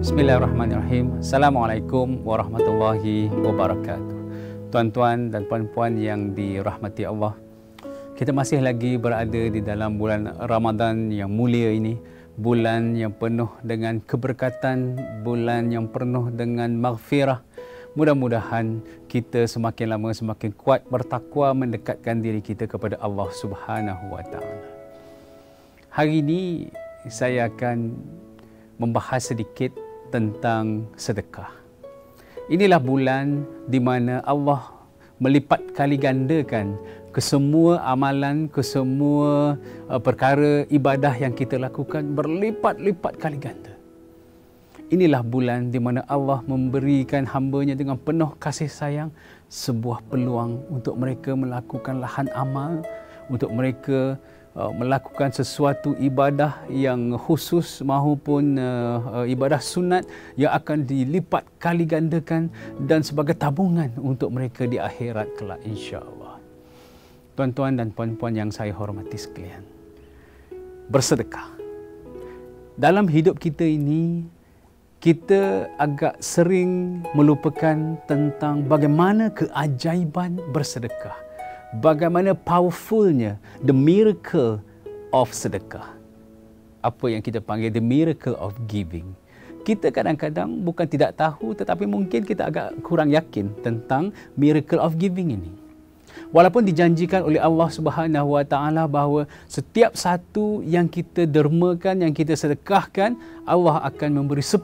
Bismillahirrahmanirrahim. Assalamualaikum warahmatullahi wabarakatuh. Tuan-tuan dan puan-puan yang dirahmati Allah, kita masih lagi berada di dalam bulan Ramadan yang mulia ini, bulan yang penuh dengan keberkatan, bulan yang penuh dengan maghfirah. Mudah-mudahan kita semakin lama semakin kuat bertakwa, mendekatkan diri kita kepada Allah Subhanahu wa taala. Hari ini saya akan membahas sedikit tentang sedekah. Inilah bulan di mana Allah melipat kali gandakan ke semua amalan, ke semua perkara ibadah yang kita lakukan, berlipat-lipat kali ganda. Inilah bulan di mana Allah memberikan hamba-Nya dengan penuh kasih sayang sebuah peluang untuk mereka melakukan lahan amal, untuk mereka melakukan sesuatu ibadah yang khusus maupun ibadah sunat yang akan dilipat kali gandakan dan sebagai tabungan untuk mereka di akhirat kelak, insya-Allah. Tuan-tuan dan puan-puan yang saya hormati sekalian, bersedekah. Dalam hidup kita ini, kita agak sering melupakan tentang bagaimana keajaiban bersedekah. Bagaimana powerfulnya the miracle of sedekah. Apa yang kita panggil the miracle of giving. Kita kadang-kadang bukan tidak tahu, tetapi mungkin kita agak kurang yakin tentang miracle of giving ini. Walaupun dijanjikan oleh Allah Subhanahu wa taala bahawa setiap satu yang kita dermakan, yang kita sedekahkan, Allah akan memberi 10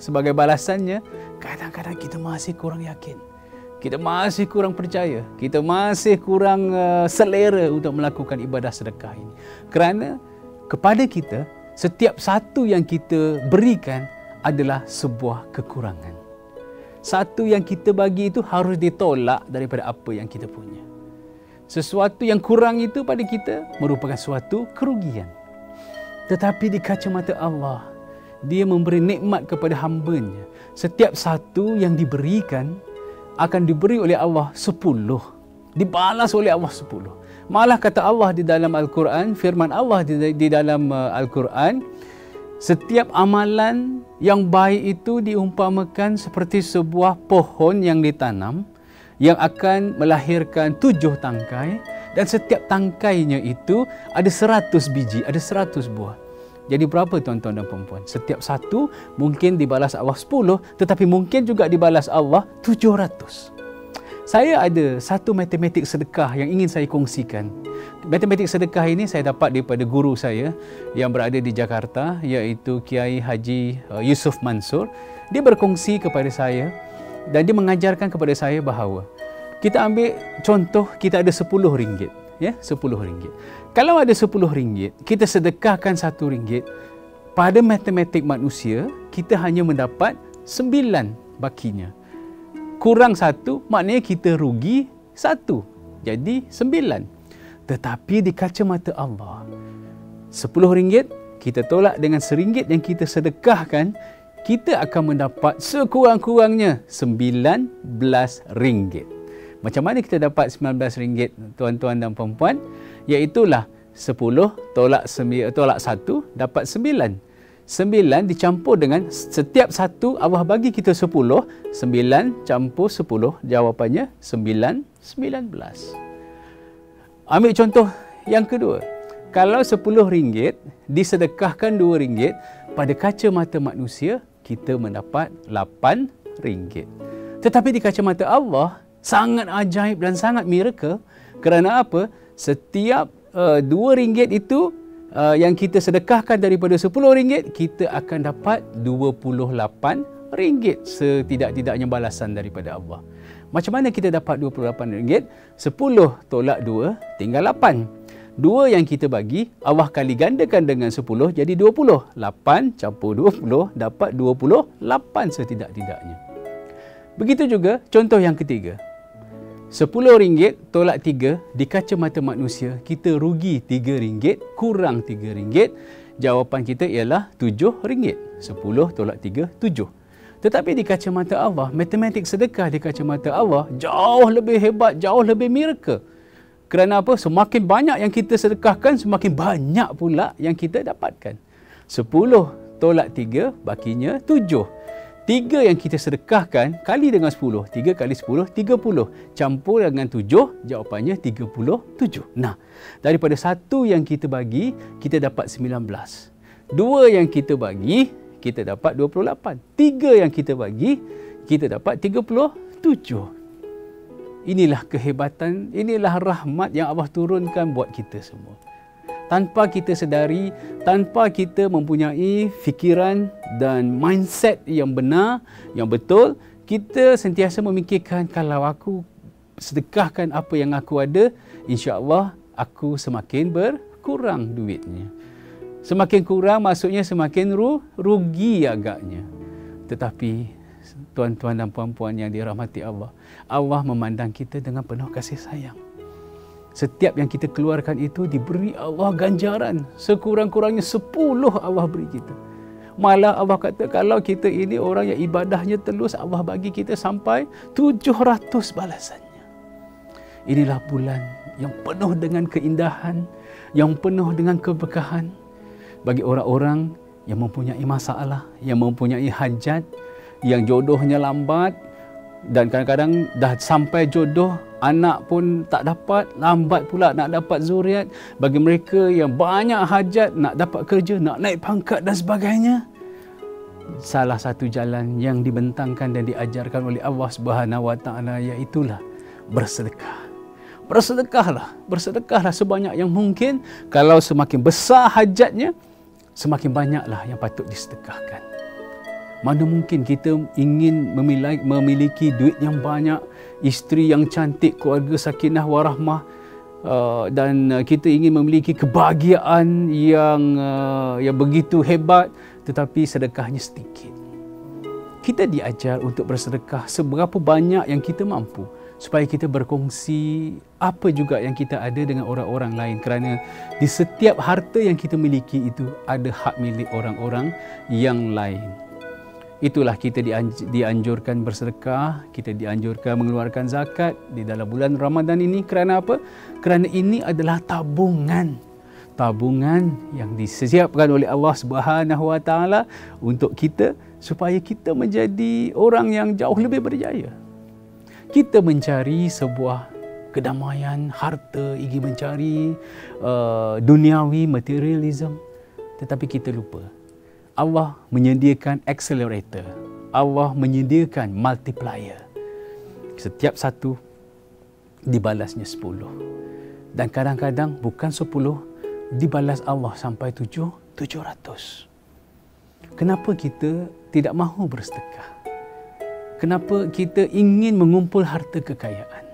sebagai balasannya, kadang-kadang kita masih kurang yakin. Kita masih kurang percaya, kita masih kurang selera untuk melakukan ibadah sedekah ini. Kerana kepada kita, setiap satu yang kita berikan adalah sebuah kekurangan. Satu yang kita bagi itu harus ditolak daripada apa yang kita punya. Sesuatu yang kurang itu pada kita merupakan suatu kerugian. Tetapi di kacamata Allah, Dia memberi nikmat kepada hamba-Nya. Setiap satu yang diberikan akan diberi oleh Allah 10. Dibalas oleh Allah 10. Malah kata Allah di dalam Al-Quran, firman Allah di dalam Al-Quran, setiap amalan yang baik itu diumpamakan seperti sebuah pohon yang ditanam, yang akan melahirkan 7 tangkai, dan setiap tangkainya itu ada 100 biji, ada 100 buah. Jadi berapa tuan-tuan dan puan-puan? Setiap satu mungkin dibalas Allah 10, tetapi mungkin juga dibalas Allah 700. Saya ada satu matematik sedekah yang ingin saya kongsikan. Matematik sedekah ini saya dapat daripada guru saya yang berada di Jakarta, iaitu Kiai Haji Yusuf Mansur. Dia berkongsi kepada saya dan dia mengajarkan kepada saya bahawa kita ambil contoh, kita ada RM10. Ya, RM10. Kalau ada RM10, kita sedekahkan RM1. Pada matematik manusia, kita hanya mendapat 9 bakinya. Kurang 1, maknanya kita rugi 1. Jadi 9. Tetapi di kacamata Allah, RM10 kita tolak dengan RM1 yang kita sedekahkan, kita akan mendapat sekurang-kurangnya RM19. Macam mana kita dapat RM19, tuan-tuan dan puan-puan? Iaitulah 10 tolak 1 dapat 9. 9 dicampur dengan setiap satu Allah bagi kita 10. 9 campur 10, jawapannya 19. Ambil contoh yang kedua. Kalau RM10 disedekahkan RM2, pada kacamata manusia kita mendapat RM8. Tetapi di kacamata Allah sangat ajaib dan sangat miracle. Kerana apa? Setiap RM2 itu yang kita sedekahkan daripada RM10, kita akan dapat RM28 setidak-tidaknya balasan daripada Allah. Macam mana kita dapat RM28? 10 tolak 2 tinggal 8. 2 yang kita bagi, Allah kali gandakan dengan 10 jadi 20. 8 campur 20 dapat 28 setidak-tidaknya. Begitu juga contoh yang ketiga. RM10 tolak 3, di kacamata manusia kita rugi RM3, kurang RM3. Jawapan kita ialah RM7. 10 tolak 3, 7. Tetapi di kacamata Allah, matematik sedekah di kacamata Allah jauh lebih hebat, jauh lebih miracle. Kerana apa? Semakin banyak yang kita sedekahkan, semakin banyak pula yang kita dapatkan. 10 tolak 3, bakinya 7. 3 yang kita sedekahkan kali dengan 10. 3 kali 10, 30. Campur dengan 7, jawapannya 37. Nah, daripada 1 yang kita bagi, kita dapat 19. 2 yang kita bagi, kita dapat 28. 3 yang kita bagi, kita dapat 37. Inilah kehebatan, inilah rahmat yang Allah turunkan buat kita semua. Tanpa kita sedari, tanpa kita mempunyai fikiran dan mindset yang benar, yang betul, kita sentiasa memikirkan kalau aku sedekahkan apa yang aku ada, insya-Allah aku semakin berkurang duitnya. Semakin kurang maksudnya semakin rugi agaknya. Tetapi tuan-tuan dan puan-puan yang dirahmati Allah, Allah memandang kita dengan penuh kasih sayang. Setiap yang kita keluarkan itu diberi Allah ganjaran. Sekurang-kurangnya 10 Allah beri kita. Malah Allah kata kalau kita ini orang yang ibadahnya telus, Allah bagi kita sampai 700 balasannya. Inilah bulan yang penuh dengan keindahan, yang penuh dengan keberkahan. Bagi orang-orang yang mempunyai masalah, yang mempunyai hajat, yang jodohnya lambat, dan kadang-kadang dah sampai jodoh, anak pun tak dapat, lambat pula nak dapat zuriat. Bagi mereka yang banyak hajat, nak dapat kerja, nak naik pangkat dan sebagainya, salah satu jalan yang dibentangkan dan diajarkan oleh Allah Subhanahu Wa Taala iaitulah bersedekah. Bersedekahlah sebanyak yang mungkin. Kalau semakin besar hajatnya, semakin banyaklah yang patut disedekahkan. Mana mungkin kita ingin memiliki duit yang banyak, isteri yang cantik, keluarga sakinah warahmah, dan kita ingin memiliki kebahagiaan yang begitu hebat, tetapi sedekahnya sedikit. Kita diajar untuk bersedekah seberapa banyak yang kita mampu, supaya kita berkongsi apa juga yang kita ada dengan orang-orang lain, kerana di setiap harta yang kita miliki itu ada hak milik orang-orang yang lain. Itulah kita dianjurkan bersedekah, kita dianjurkan mengeluarkan zakat di dalam bulan Ramadan ini. Kerana apa? Kerana ini adalah tabungan. Tabungan yang disiapkan oleh Allah Subhanahu Wa Taala untuk kita, supaya kita menjadi orang yang jauh lebih berjaya. Kita mencari sebuah kedamaian, harta, ingin mencari duniawi, materialism, tetapi kita lupa Allah menyediakan accelerator. Allah menyediakan multiplier. Setiap satu dibalasnya 10. Dan kadang-kadang bukan 10, dibalas Allah sampai 700. Kenapa kita tidak mahu bersedekah? Kenapa kita ingin mengumpul harta kekayaan?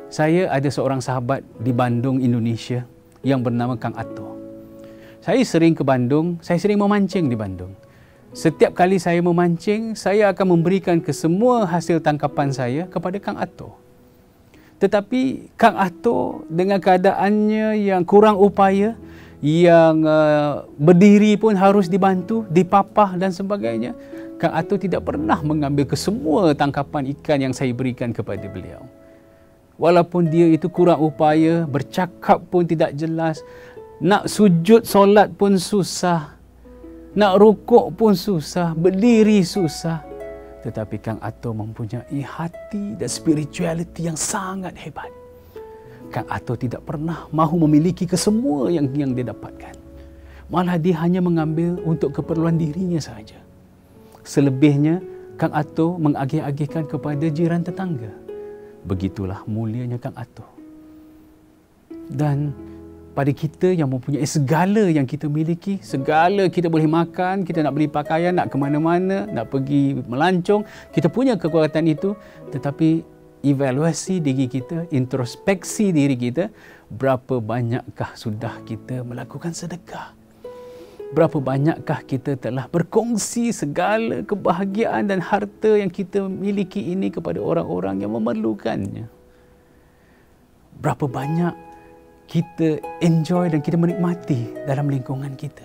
Saya ada seorang sahabat di Bandung, Indonesia, yang bernama Kang Ato. Saya sering ke Bandung, saya sering memancing di Bandung. Setiap kali saya memancing, saya akan memberikan ke semua hasil tangkapan saya kepada Kang Ato. Tetapi Kang Ato dengan keadaannya yang kurang upaya, yang berdiri pun harus dibantu, dipapah dan sebagainya, Kang Ato tidak pernah mengambil kesemua tangkapan ikan yang saya berikan kepada beliau. Walaupun dia itu kurang upaya, bercakap pun tidak jelas, nak sujud solat pun susah, nak rukuk pun susah, berdiri susah. Tetapi Kang Ato mempunyai hati dan spirituality yang sangat hebat. Kang Ato tidak pernah mahu memiliki kesemua yang dia dapatkan. Malah dia hanya mengambil untuk keperluan dirinya sahaja. Selebihnya, Kang Ato mengagih-agihkan kepada jiran tetangga. Begitulah mulianya Kang Ato. Dan pada kita yang mempunyai segala yang kita miliki, segala kita boleh makan, kita nak beli pakaian, nak ke mana-mana, nak pergi melancong, kita punya kekuatan itu, tetapi evaluasi diri kita, introspeksi diri kita, berapa banyakkah sudah kita melakukan sedekah? Berapa banyakkah kita telah berkongsi segala kebahagiaan dan harta yang kita miliki ini kepada orang-orang yang memerlukannya? Berapa banyak kita enjoy dan kita menikmati dalam lingkungan kita?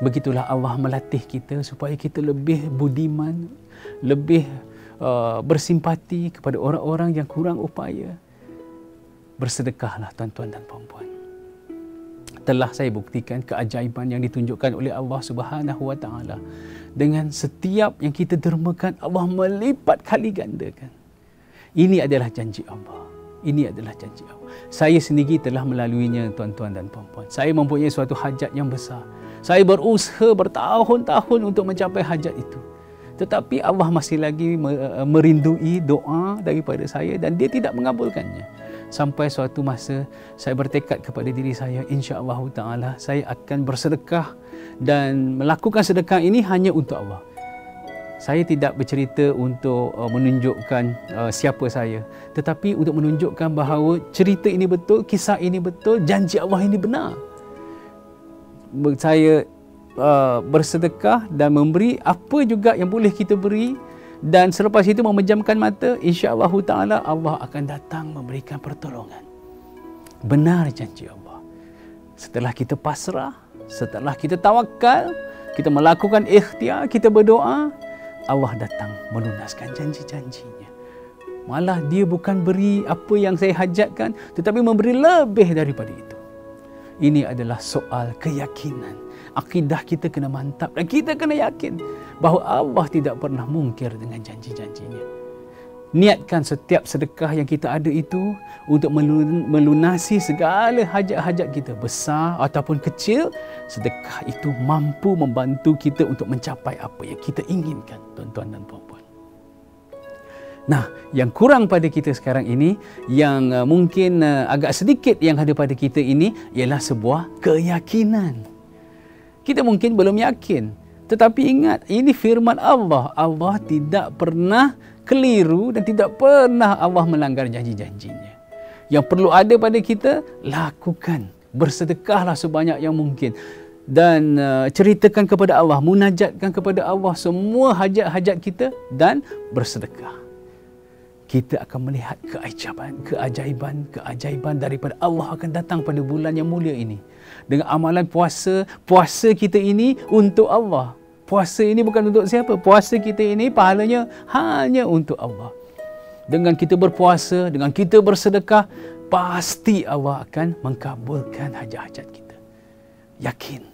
Begitulah Allah melatih kita supaya kita lebih budiman, lebih bersimpati kepada orang-orang yang kurang upaya. Bersedekahlah tuan-tuan dan puan-puan. telah saya buktikan keajaiban yang ditunjukkan oleh Allah Subhanahu wa taala. Dengan setiap yang kita dermakan, Allah melipat kali gandakan. Ini adalah janji Allah. Ini adalah janji Allah. Saya sendiri telah melaluinya, tuan-tuan dan puan-puan. Saya mempunyai suatu hajat yang besar. Saya berusaha bertahun-tahun untuk mencapai hajat itu. Tetapi Allah masih lagi merindui doa daripada saya dan Dia tidak mengabulkannya. Sampai suatu masa saya bertekad kepada diri saya, insya-Allah taala saya akan bersedekah dan melakukan sedekah ini hanya untuk Allah. Saya tidak bercerita untuk menunjukkan siapa saya, tetapi untuk menunjukkan bahawa cerita ini betul, kisah ini betul, janji Allah ini benar. Saya bersedekah dan memberi apa juga yang boleh kita beri, dan selepas itu memejamkan mata, insya-Allah taala Allah akan datang memberikan pertolongan. Benar janji Allah. Setelah kita pasrah, setelah kita tawakal, kita melakukan ikhtiar, kita berdoa, Allah datang melunaskan janji-janjinya. Malah Dia bukan beri apa yang saya hajatkan, tetapi memberi lebih daripada itu. Ini adalah soal keyakinan. Akidah kita kena mantap dan kita kena yakin bahawa Allah tidak pernah mungkir dengan janji-janjinya. Niatkan setiap sedekah yang kita ada itu untuk melunasi segala hajat-hajat kita, besar ataupun kecil. Sedekah itu mampu membantu kita untuk mencapai apa yang kita inginkan, tuan-tuan dan puan-puan. Nah, yang kurang pada kita sekarang ini, yang mungkin agak sedikit yang ada pada kita ini, ialah sebuah keyakinan. Kita mungkin belum yakin, tetapi ingat, ini firman Allah. Allah tidak pernah keliru dan tidak pernah Allah melanggar janji-janjinya. Yang perlu ada pada kita, lakukan. Bersedekahlah sebanyak yang mungkin. Dan ceritakan kepada Allah, munajatkan kepada Allah semua hajat-hajat kita dan bersedekah. Kita akan melihat keajaiban daripada Allah akan datang pada bulan yang mulia ini. Dengan amalan puasa kita ini untuk Allah. Puasa ini bukan untuk siapa. Puasa kita ini pahalanya hanya untuk Allah. Dengan kita berpuasa, dengan kita bersedekah, pasti Allah akan mengabulkan hajat-hajat kita. Yakin.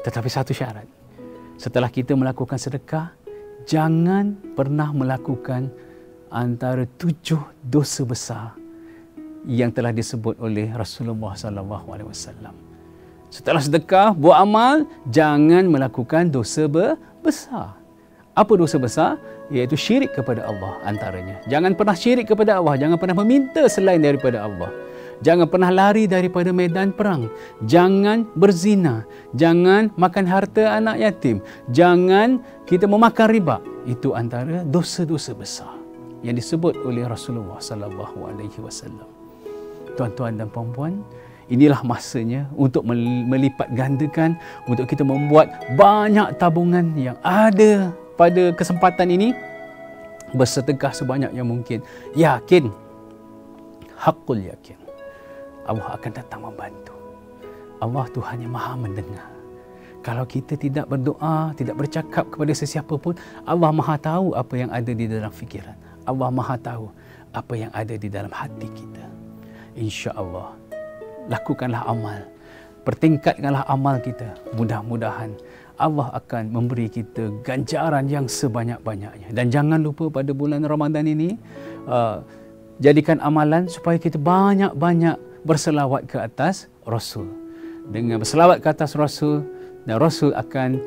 Tetapi satu syarat. Setelah kita melakukan sedekah, jangan pernah melakukan antara 7 dosa besar yang telah disebut oleh Rasulullah SAW. Setelah sedekah, buat amal, jangan melakukan dosa besar. Apa dosa besar? Iaitu syirik kepada Allah antaranya. Jangan pernah syirik kepada Allah, jangan pernah meminta selain daripada Allah. Jangan pernah lari daripada medan perang. Jangan berzina. Jangan makan harta anak yatim. Jangan kita memakan riba. Itu antara dosa-dosa besar yang disebut oleh Rasulullah SAW. Tuan-tuan dan puan-puan, inilah masanya untuk melipat gandakan, untuk kita membuat banyak tabungan yang ada pada kesempatan ini. Bersedekah sebanyak yang mungkin. Yakin, hakul yakin, Allah akan datang membantu. Allah Tuhan yang maha mendengar. Kalau kita tidak berdoa, tidak bercakap kepada sesiapa pun, Allah maha tahu apa yang ada di dalam fikiran. Allah maha tahu apa yang ada di dalam hati kita. InsyaAllah, lakukanlah amal. Pertingkatkanlah amal kita. Mudah-mudahan Allah akan memberi kita ganjaran yang sebanyak-banyaknya. Dan jangan lupa pada bulan Ramadan ini, jadikan amalan supaya kita banyak-banyak berselawat ke atas Rasul. Dengan berselawat ke atas Rasul, dan Rasul akan,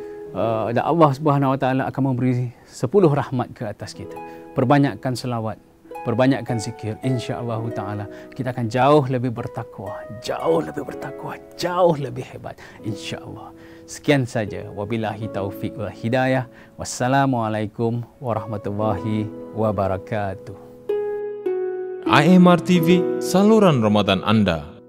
dan Allah Subhanahu Wa Taala akan memberi 10 rahmat ke atas kita. Perbanyakkan selawat, perbanyakkan zikir, insya-Allah taala kita akan jauh lebih bertakwa, jauh lebih hebat, insya-Allah. Sekian saja, wabillahi taufiq wal hidayah. Wassalamualaikum warahmatullahi wabarakatuh. AMR TV, saluran Ramadan Anda.